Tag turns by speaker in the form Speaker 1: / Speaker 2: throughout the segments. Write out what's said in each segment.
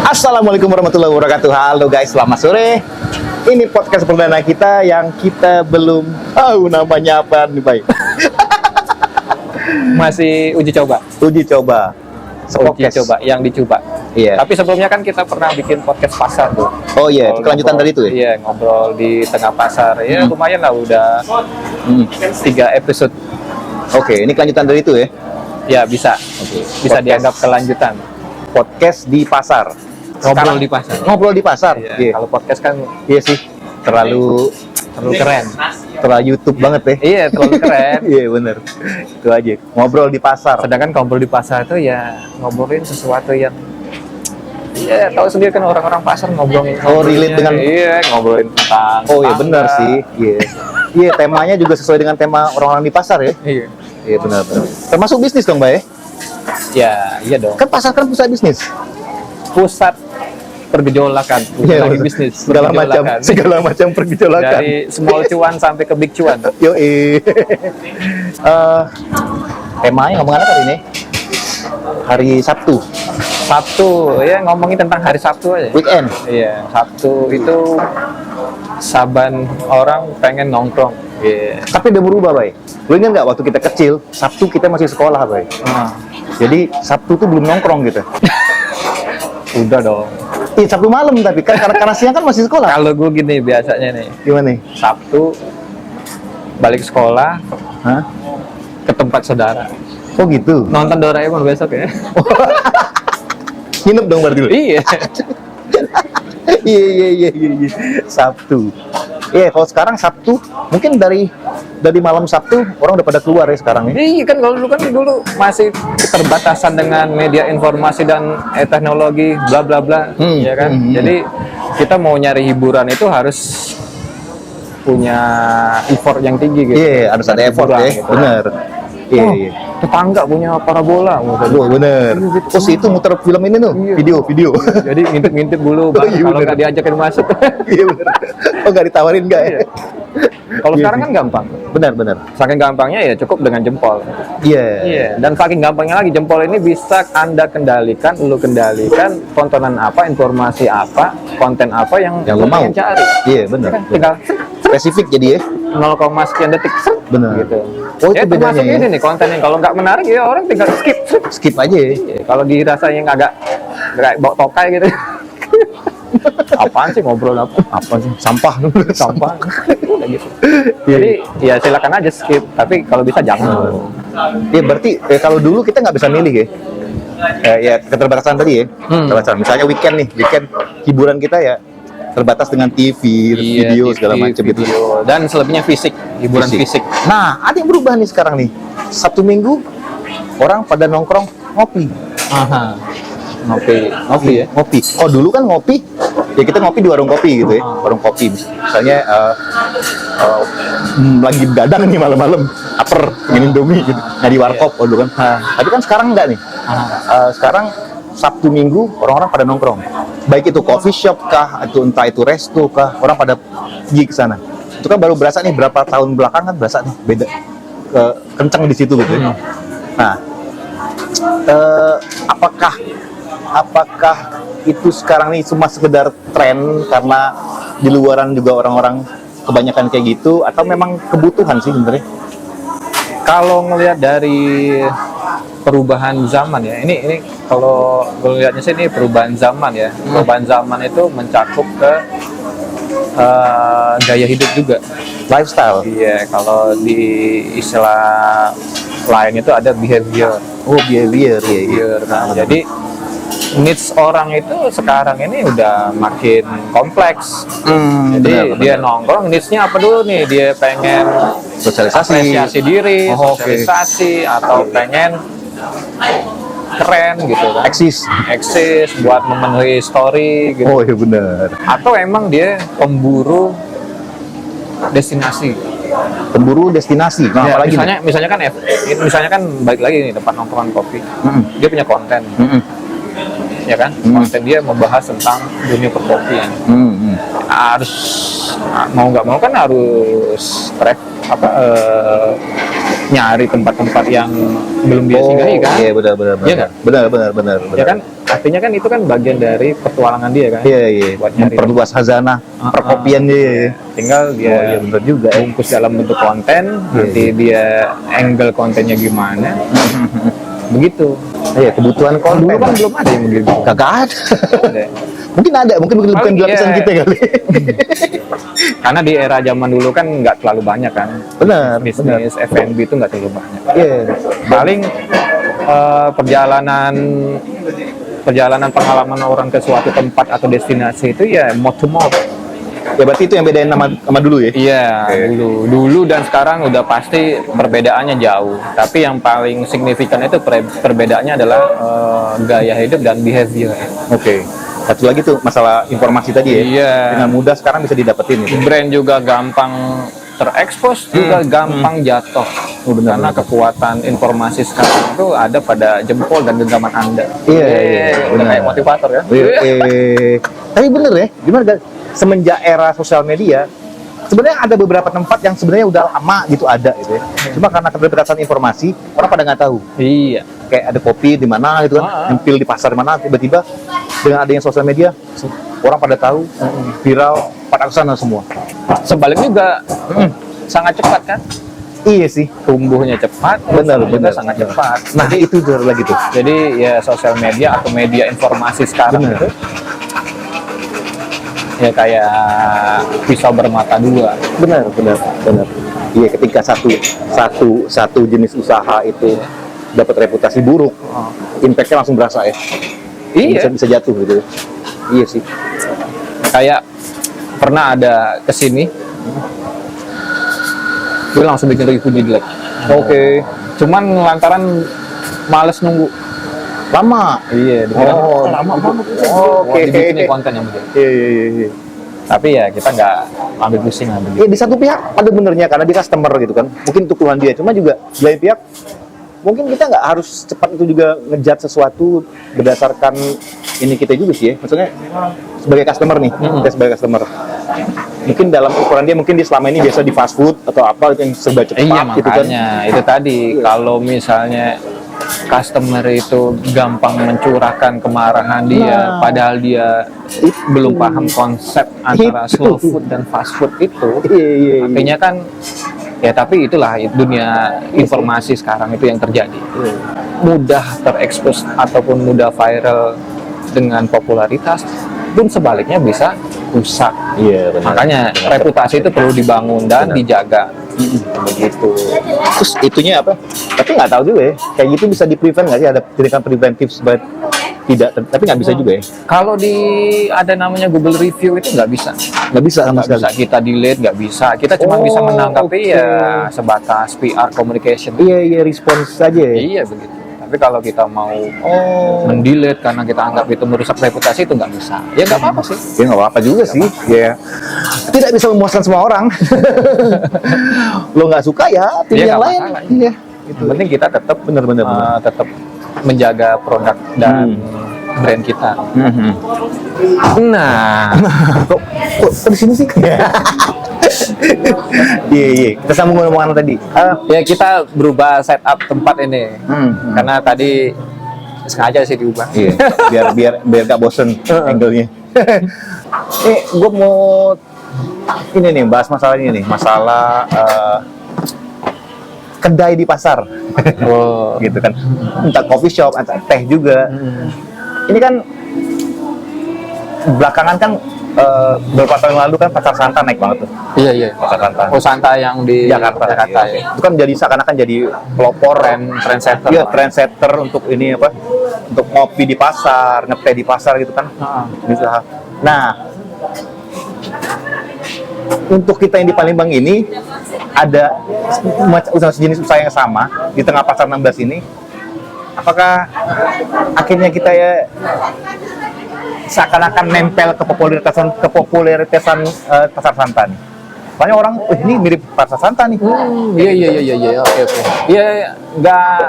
Speaker 1: Assalamualaikum warahmatullahi wabarakatuh. Halo guys, selamat sore. Ini podcast perdana kita yang kita belum tahu namanya apa nih, baik.
Speaker 2: Masih uji coba.
Speaker 1: Uji coba.
Speaker 2: Uji coba yang dicoba.
Speaker 1: Iya.
Speaker 2: Tapi sebelumnya kan kita pernah bikin podcast pasar tuh.
Speaker 1: Oh iya, itu kelanjutan dari itu ya?
Speaker 2: Iya, ngobrol di tengah pasar. Ya lumayan lah, udah 3 episode.
Speaker 1: Oke, ini kelanjutan dari itu ya?
Speaker 2: Ya bisa.
Speaker 1: Oke.
Speaker 2: Bisa
Speaker 1: Podcast.
Speaker 2: dianggap kelanjutan.
Speaker 1: Podcast di pasar.
Speaker 2: Ngobrol di pasar.
Speaker 1: Ngobrol di pasar.
Speaker 2: Iya.
Speaker 1: Iya.
Speaker 2: Kalau podcast kan
Speaker 1: Iya sih. Terlalu
Speaker 2: keren.
Speaker 1: YouTube banget ya.
Speaker 2: Iya, terlalu keren.
Speaker 1: Iya bener. Itu aja. Ngobrol di pasar.
Speaker 2: Sedangkan ngobrol di pasar itu ya ngobrolin sesuatu yang iya, tahu sendiri kan orang-orang pasar ngobrolin.
Speaker 1: Oh, relate dengan
Speaker 2: ngobrolin tentang
Speaker 1: Oh iya
Speaker 2: tetangga.
Speaker 1: benar sih. Iya. Iya, temanya juga sesuai dengan tema orang-orang di pasar ya.
Speaker 2: Iya.
Speaker 1: Iya benar. Termasuk bisnis dong, Mbak ya?
Speaker 2: Ya, iya dong.
Speaker 1: Kan pasar kan pusat bisnis.
Speaker 2: Pusat pergejolakan, bukan lagi
Speaker 1: betul.
Speaker 2: bisnis.
Speaker 1: segala macam pergejolakan.
Speaker 2: Dari small cuan sampai ke big cuan.
Speaker 1: Yo temanya ngomong apa hari ini? Hari Sabtu,
Speaker 2: Sabtu, ya ngomongin tentang hari Sabtu aja.
Speaker 1: weekend.
Speaker 2: Iya, Sabtu itu saban orang pengen nongkrong. Iya.
Speaker 1: Tapi udah berubah, Bay. Lu ingat nggak waktu kita kecil, Sabtu kita masih sekolah, Bay.
Speaker 2: Nah,
Speaker 1: Jadi Sabtu tuh belum nongkrong gitu.
Speaker 2: udah dong.
Speaker 1: Iya, Sabtu malam tapi kan karena siang kan masih sekolah.
Speaker 2: Kalau gue gini biasanya nih,
Speaker 1: Gimana nih?
Speaker 2: Sabtu balik sekolah
Speaker 1: Hah?
Speaker 2: ke tempat saudara.
Speaker 1: Oh gitu.
Speaker 2: Nonton Doraemon besok ya.
Speaker 1: Nginep dong berarti lu?
Speaker 2: Iya.
Speaker 1: Iya. Sabtu. Iya, kalau sekarang Sabtu mungkin dari malam Sabtu orang udah pada keluar ya sekarang ya.
Speaker 2: Iya kan kalau dulu masih keterbatasan dengan media informasi dan teknologi bla bla bla, ya kan. Jadi kita mau nyari hiburan itu harus punya effort yang tinggi gitu.
Speaker 1: Iya, harus ada effort
Speaker 2: Hiburan
Speaker 1: ya.
Speaker 2: gitu.
Speaker 1: Bener. Iya,
Speaker 2: Oh,
Speaker 1: iya.
Speaker 2: tetangga punya parabola.
Speaker 1: Oh, bener. Oh, si itu muter film ini tuh,
Speaker 2: Iya.
Speaker 1: video.
Speaker 2: Jadi ngintip-ngintip dulu, Bang,
Speaker 1: iya,
Speaker 2: kalau
Speaker 1: bener.
Speaker 2: nggak diajakin masuk.
Speaker 1: Iya bener. Oh, nggak ditawarin nggak ya?
Speaker 2: Iya. Kalau
Speaker 1: Iya
Speaker 2: sekarang
Speaker 1: sih.
Speaker 2: kan gampang.
Speaker 1: Benar.
Speaker 2: Saking gampangnya ya cukup dengan jempol.
Speaker 1: Iya.
Speaker 2: Iya, dan saking gampangnya lagi jempol ini bisa Anda kendalikan, lu kendalikan tontonan apa, informasi apa, konten apa yang
Speaker 1: Yang lo mau.
Speaker 2: pengen cari.
Speaker 1: Iya, benar.
Speaker 2: Kan tinggal
Speaker 1: Spesifik jadi ya.
Speaker 2: 0, sekian detik.
Speaker 1: Benar.
Speaker 2: Gitu.
Speaker 1: Oh, itu
Speaker 2: Ya,
Speaker 1: bedanya
Speaker 2: termasuk
Speaker 1: ya.
Speaker 2: ini nih konten yang kalau nggak menarik ya orang tinggal skip.
Speaker 1: Skip aja ya.
Speaker 2: Iya, kalau dirasa yang agak bawa tokai gitu. Apaan sih ngobrol apa?
Speaker 1: Apa sih? Sampah.
Speaker 2: Sampah. Udah gitu. Jadi ya silakan aja skip, tapi kalau bisa jangan.
Speaker 1: Iya, berarti kalau dulu kita nggak bisa milih ya. Ya keterbatasan tadi ya. Keterbatasan. Misalnya weekend hiburan kita ya terbatas dengan TV, video
Speaker 2: TV,
Speaker 1: segala macam gitu.
Speaker 2: video. Dan selebihnya fisik, hiburan fisik.
Speaker 1: Nah, ada yang berubah nih sekarang nih. Sabtu Minggu orang pada nongkrong ngopi.
Speaker 2: Aha. Ngopi ya.
Speaker 1: Ngopi. Oh, dulu kan ngopi ya kita ngopi di warung kopi gitu ya. Warung kopi misalnya lagi begadang nih malam-malam, lapar, pengen Indomie gitu. Nah, di warkop oh, dulu kan. Tapi kan sekarang enggak nih. Sekarang Sabtu Minggu orang-orang pada nongkrong. Baik itu coffee shop kah, atau entah itu resto kah, orang pada pergi ke sana. Itu kan baru berasa nih berapa tahun belakangan berasa nih beda kencang di situ gitu ya. Nah, apakah itu sekarang nih cuma sekedar tren karena di luaran juga orang-orang kebanyakan kayak gitu atau memang kebutuhan sih sebenarnya?
Speaker 2: Kalau ngelihat dari perubahan zaman ya, ini kalau gue lihatnya sih ini perubahan zaman ya. Perubahan zaman itu mencakup ke gaya hidup juga.
Speaker 1: Lifestyle.
Speaker 2: Iya, kalau di istilah lain itu ada behavior.
Speaker 1: Oh, behavior ya.
Speaker 2: Nah, jadi needs orang itu sekarang ini udah makin kompleks. Jadi dia nongkrong, needs-nya apa dulu nih? Dia pengen
Speaker 1: Sosialisasi.
Speaker 2: apresiasi diri,
Speaker 1: Oh, oke.
Speaker 2: sosialisasi, atau pengen keren gitu kan. Eksis buat memenuhi story gitu.
Speaker 1: Oh iya benar.
Speaker 2: Atau emang dia pemburu destinasi.
Speaker 1: Pemburu destinasi. Nah,
Speaker 2: Ya,
Speaker 1: apalagi
Speaker 2: misalnya kan balik lagi nih tempat nongkrongan kopi. Dia punya konten. Ya kan? Konten dia membahas tentang dunia perkopian. Harus mau nggak mau kan harus nyari tempat-tempat yang belum dia singgahi kan.
Speaker 1: Iya, benar
Speaker 2: Iya nggak?
Speaker 1: benar.
Speaker 2: Ya kan, artinya kan itu kan bagian dari petualangan dia kan.
Speaker 1: Iya.
Speaker 2: Buat nyari
Speaker 1: Memperluas khazanah perkopian dia.
Speaker 2: tinggal dia
Speaker 1: Iya, benar juga.
Speaker 2: bungkus dalam bentuk konten, nanti dia angle kontennya gimana, begitu.
Speaker 1: Iya, kebutuhan konten.
Speaker 2: Dulu kan belum ada yang begitu.
Speaker 1: Kagak ada.
Speaker 2: Ada.
Speaker 1: mungkin bukan
Speaker 2: Paling
Speaker 1: lapisan
Speaker 2: iya.
Speaker 1: kita kali.
Speaker 2: Karena di era zaman dulu kan nggak terlalu banyak kan.
Speaker 1: Benar.
Speaker 2: Bisnis F&B itu nggak terlalu banyak.
Speaker 1: Iya.
Speaker 2: Paling perjalanan pengalaman orang ke suatu tempat atau destinasi itu ya mouth to mouth.
Speaker 1: Ya berarti itu yang bedain sama dulu ya.
Speaker 2: Iya,
Speaker 1: Oke.
Speaker 2: dulu dan sekarang udah pasti perbedaannya jauh. Tapi yang paling signifikan itu perbedaannya adalah gaya hidup dan behavior.
Speaker 1: Oke. Satu lagi tuh masalah informasi tadi ya.
Speaker 2: Iya.
Speaker 1: Dengan mudah sekarang bisa didapetin itu.
Speaker 2: Brand juga gampang terekspos, juga gampang jatuh.
Speaker 1: benar,
Speaker 2: Karena kekuatan informasi sekarang itu ada pada jempol dan genggaman Anda.
Speaker 1: Iya,
Speaker 2: Udah
Speaker 1: benar.
Speaker 2: kayak motivator ya.
Speaker 1: Tapi bener ya, gimana guys? Semenjak era sosial media, sebenarnya ada beberapa tempat yang sebenarnya udah lama gitu ada gitu ya. Cuma karena keterbatasan informasi, orang pada nggak tahu.
Speaker 2: Iya.
Speaker 1: Kayak ada kopi di mana gitu kan, nyempil di pasar di mana, tiba-tiba dengan adanya sosial media, orang pada tahu, viral, pada kesana semua.
Speaker 2: Sebaliknya juga sangat cepat kan?
Speaker 1: Iya sih,
Speaker 2: Tumbuhnya cepat,
Speaker 1: benar,
Speaker 2: juga
Speaker 1: benar.
Speaker 2: sangat cepat.
Speaker 1: Nah itu tuh lagi tuh.
Speaker 2: Jadi ya sosial media atau media informasi sekarang
Speaker 1: Benar.
Speaker 2: itu ya kayak pisau bermata dua.
Speaker 1: Benar. Iya, ketika satu jenis usaha itu dapat reputasi buruk, impact-nya langsung berasa ya.
Speaker 2: Iya.
Speaker 1: Bisa jatuh gitu. Iya sih.
Speaker 2: Kayak pernah ada kesini, gue langsung bikin review di Glack. Oke. Cuman lantaran males nunggu.
Speaker 1: Lama.
Speaker 2: Iya.
Speaker 1: Lama banget.
Speaker 2: Oke. Dibikin konten yang begitu.
Speaker 1: Iya.
Speaker 2: Tapi ya kita nggak ambil pusing lah begitu.
Speaker 1: Iya, di satu pihak ada benernya karena dia customer gitu kan. Mungkin untuk Tuhan dia. Cuma juga di lain pihak mungkin kita nggak harus cepat itu juga ngejat sesuatu berdasarkan ini kita juga sih ya. Maksudnya sebagai customer nih, kita sebagai customer. Mungkin dalam ukuran dia mungkin dia selama ini biasa di fast food atau apa yang serba cepat
Speaker 2: Iya
Speaker 1: gitu kan.
Speaker 2: makanya itu tadi kalau misalnya customer itu gampang mencurahkan kemarahan dia, padahal dia belum paham konsep antara
Speaker 1: Itu.
Speaker 2: slow food dan fast food itu.
Speaker 1: Iya.
Speaker 2: Artinya kan ya tapi itulah dunia informasi sekarang itu yang terjadi. Mudah terekspos ataupun mudah viral dengan popularitas pun sebaliknya bisa rusak.
Speaker 1: Iya, benar.
Speaker 2: Makanya reputasi itu perlu dibangun dan dijaga. Begitu.
Speaker 1: Terus itunya apa? Tapi nggak tahu juga ya. Kayak gitu bisa di-prevent nggak sih? Ada tindakan preventif supaya tidak, tapi nggak bisa juga ya.
Speaker 2: Kalau ada namanya Google Review itu nggak bisa.
Speaker 1: Nggak bisa sama
Speaker 2: Nggak
Speaker 1: sekali.
Speaker 2: bisa kita delete, nggak bisa. Kita cuma bisa menanggapi
Speaker 1: oke.
Speaker 2: ya sebatas PR communication.
Speaker 1: Iya, respons saja ya.
Speaker 2: Iya begitu. Tapi kalau kita mau mendelete karena kita anggap itu merusak reputasi itu nggak bisa. Ya nggak apa-apa sih.
Speaker 1: Ya nggak apa-apa juga sih. Ya. Tidak bisa memuaskan semua orang. Lo nggak suka ya, pilih
Speaker 2: Iya,
Speaker 1: yang
Speaker 2: nggak
Speaker 1: lain.
Speaker 2: masalah.
Speaker 1: Iya.
Speaker 2: Yang penting kita tetap
Speaker 1: Bener.
Speaker 2: tetap menjaga produk dan brand kita. Nah,
Speaker 1: Kok di sini sih? Iya. Kita sambung ngomongan tadi.
Speaker 2: ya kita berubah setup tempat ini karena tadi sengaja sih diubah.
Speaker 1: Iya. Biar gak bosen angle-nya. Gue mau ini nih bahas masalah ini nih, masalah kedai di pasar.
Speaker 2: Oh,
Speaker 1: Gitu kan. Entah coffee shop, entah teh juga. Ini kan belakangan kan beberapa tahun lalu kan pasar Santa naik banget tuh.
Speaker 2: iya.
Speaker 1: Pasar Santa.
Speaker 2: Oh, Santa yang di
Speaker 1: Jakarta
Speaker 2: ya.
Speaker 1: Itu kan jadi seakan-akan jadi pelopor
Speaker 2: Trendsetter.
Speaker 1: Iya, trendsetter untuk ini apa? Untuk ngopi di pasar, ngeteh di pasar gitu kan. Bisa. Nah, untuk kita yang di Palembang ini ada usaha sejenis usaha yang sama di tengah pasar 16 ini. Apakah akhirnya kita ya seakan-akan nempel ke populeritasan pasar Santa nih? Soalnya orang, ini mirip pasar Santa nih.
Speaker 2: Iya. Oke. Iya, nggak.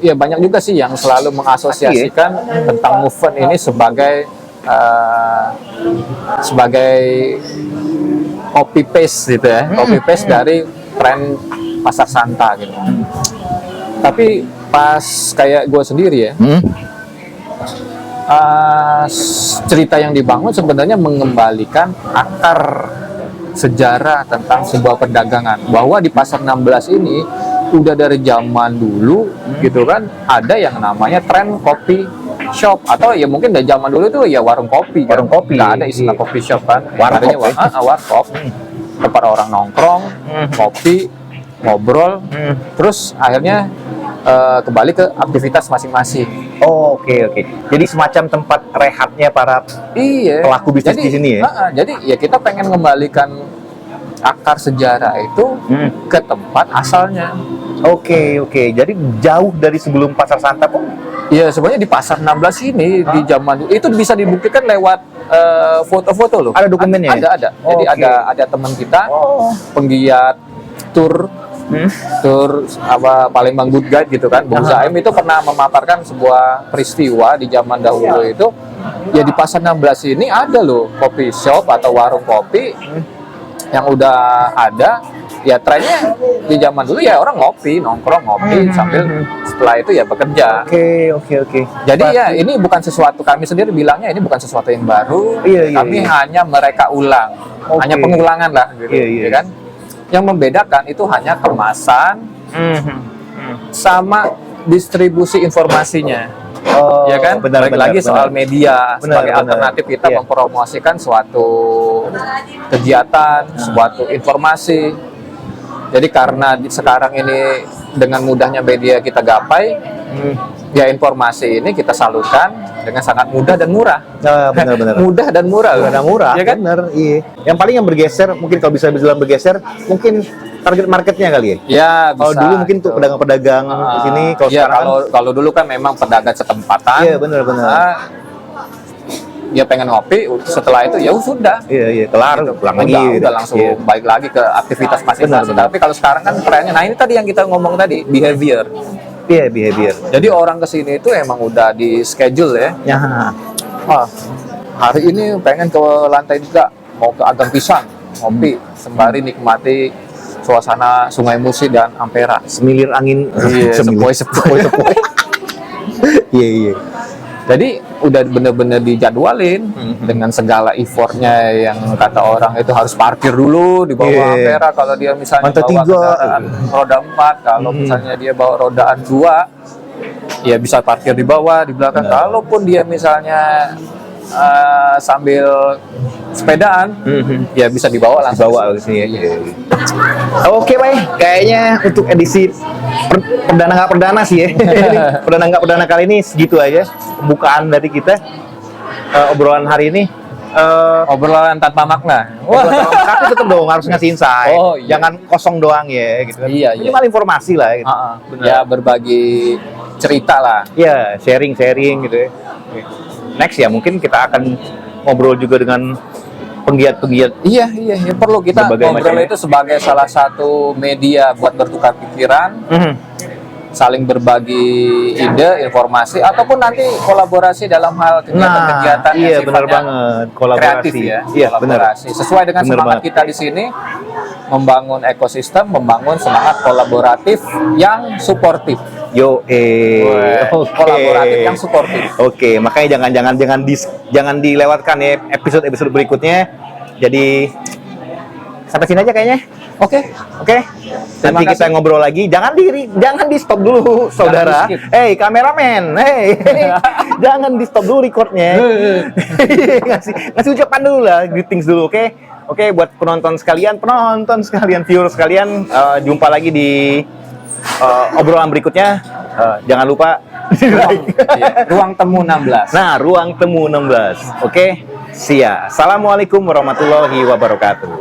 Speaker 2: Ya banyak juga sih yang selalu mengasosiasikan tentang movement ini sebagai copy paste gitu ya, copy paste dari tren pasar Santa gitu. Tapi pas kayak gue sendiri ya, cerita yang dibangun sebenarnya mengembalikan akar sejarah tentang sebuah perdagangan, bahwa di pasar 16 ini udah dari zaman dulu gitu kan, ada yang namanya tren kopi shop, atau ya mungkin dari zaman dulu itu ya warung kopi kan? Nggak ada istilah kopi shop kan, adanya warkop, tempat orang nongkrong, kopi, ngobrol, terus akhirnya kembali ke aktivitas masing-masing.
Speaker 1: Oh, oke. Jadi semacam tempat rehatnya para pelaku bisnis di sini ya?
Speaker 2: Jadi ya kita pengen mengembalikan akar sejarah itu ke tempat asalnya.
Speaker 1: Oke. Jadi jauh dari sebelum pasar Santa pun?
Speaker 2: Iya, sebenarnya di pasar 16 ini di zaman dulu itu bisa dibuktikan lewat foto-foto loh.
Speaker 1: Ada dokumennya?
Speaker 2: Ada. Jadi ada teman kita penggiat tur Palembang Good Guide gitu kan, Bung Zaim itu pernah memaparkan sebuah peristiwa di zaman dahulu itu ya di pasar 16 ini ada loh kopi shop atau warung kopi yang udah ada. Ya trennya di zaman dulu ya orang nongkrong ngopi sambil setelah itu ya bekerja.
Speaker 1: Oke.
Speaker 2: Jadi ya ini bukan sesuatu, kami sendiri bilangnya ini bukan sesuatu yang baru. Kami hanya mereka ulang, hanya pengulangan lah gitu, ya kan? Yang membedakan itu hanya kemasan sama distribusi informasinya. Ya kan? Balik lagi soal media sebagai alternatif kita mempromosikan suatu kegiatan, suatu informasi. Jadi karena sekarang ini dengan mudahnya media kita gapai, ya informasi ini kita salurkan dengan sangat mudah dan murah.
Speaker 1: Benar.
Speaker 2: Mudah dan murah.
Speaker 1: Ya kan? Benar, iya. Yang paling yang bergeser, mungkin kalau bisa bilang bergeser, mungkin target marketnya kali ya?
Speaker 2: Ya,
Speaker 1: kalau dulu mungkin tuh pedagang-pedagang di sini, kalau
Speaker 2: ya,
Speaker 1: sekarang
Speaker 2: kalau dulu kan memang pedagang setempatan.
Speaker 1: Iya, benar.
Speaker 2: Dia pengen ngopi, setelah itu ya sudah.
Speaker 1: Iya, kelar,
Speaker 2: gitu.
Speaker 1: Pulang lagi.
Speaker 2: Udah langsung balik lagi ke aktivitas masing-masing. Tapi kalau sekarang kan trennya, nah ini tadi yang kita ngomong tadi, behavior.
Speaker 1: Iya, behavior.
Speaker 2: Jadi orang kesini itu emang udah di schedule ya. Hari ini pengen ke lantai 3, mau ke Agang Pisang, ngopi, sembari nikmati suasana Sungai Musi dan Ampera.
Speaker 1: Semilir angin,
Speaker 2: sepoi-sepoi.
Speaker 1: Iya.
Speaker 2: Jadi udah bener-bener dijadwalin dengan segala effortnya, yang kata orang itu harus parkir dulu di bawah Ampera kalau dia misalnya
Speaker 1: Lantai
Speaker 2: bawa
Speaker 1: 3.
Speaker 2: kendaraan roda 4, kalau misalnya dia bawa rodaan 2 ya bisa parkir di bawah, di belakang. Kalaupun dia misalnya sambil sepedaan ya bisa dibawa langsung
Speaker 1: ke sini ya. Oke, baik. Kayaknya untuk edisi perdana nggak perdana sih ya. Perdana nggak perdana kali ini segitu aja pembukaan dari kita, obrolan hari ini.
Speaker 2: Obrolan tanpa makna.
Speaker 1: Tapi tetap dong harus ngasih insight. Jangan kosong doang ya gitu kan. Minimal informasi lah gitu.
Speaker 2: Ya berbagi cerita lah.
Speaker 1: Ya, sharing gitu ya. Next ya mungkin kita akan ngobrol juga dengan penggiat-penggiat.
Speaker 2: Iya, perlu kita ngobrol itu sebagai salah satu media buat bertukar pikiran, saling berbagi ide, informasi, ataupun nanti kolaborasi dalam hal kegiatan-kegiatan yang
Speaker 1: benar
Speaker 2: sifatnya
Speaker 1: banget, kolaborasi.
Speaker 2: Kreatif ya.
Speaker 1: Iya,
Speaker 2: kolaborasi. Sesuai dengan semangat kita di sini, membangun ekosistem, membangun semangat kolaboratif yang suportif. Kolaboratif yang suportif.
Speaker 1: Oke, makanya jangan dilewatkan ya episode berikutnya. Jadi sampai sini aja kayaknya.
Speaker 2: Oke.
Speaker 1: Nanti kita ngobrol lagi. Jangan di stop dulu, saudara. Hey, kameramen. Hey. Jangan di stop dulu recordnya. ngasih ucapan dulu lah, greetings dulu, oke? Oke, buat penonton sekalian, viewer sekalian, jumpa lagi di obrolan berikutnya. Jangan lupa
Speaker 2: Ruang Temu 16.
Speaker 1: Nah, Ruang Temu 16. Oke. Assalamualaikum warahmatullahi wabarakatuh.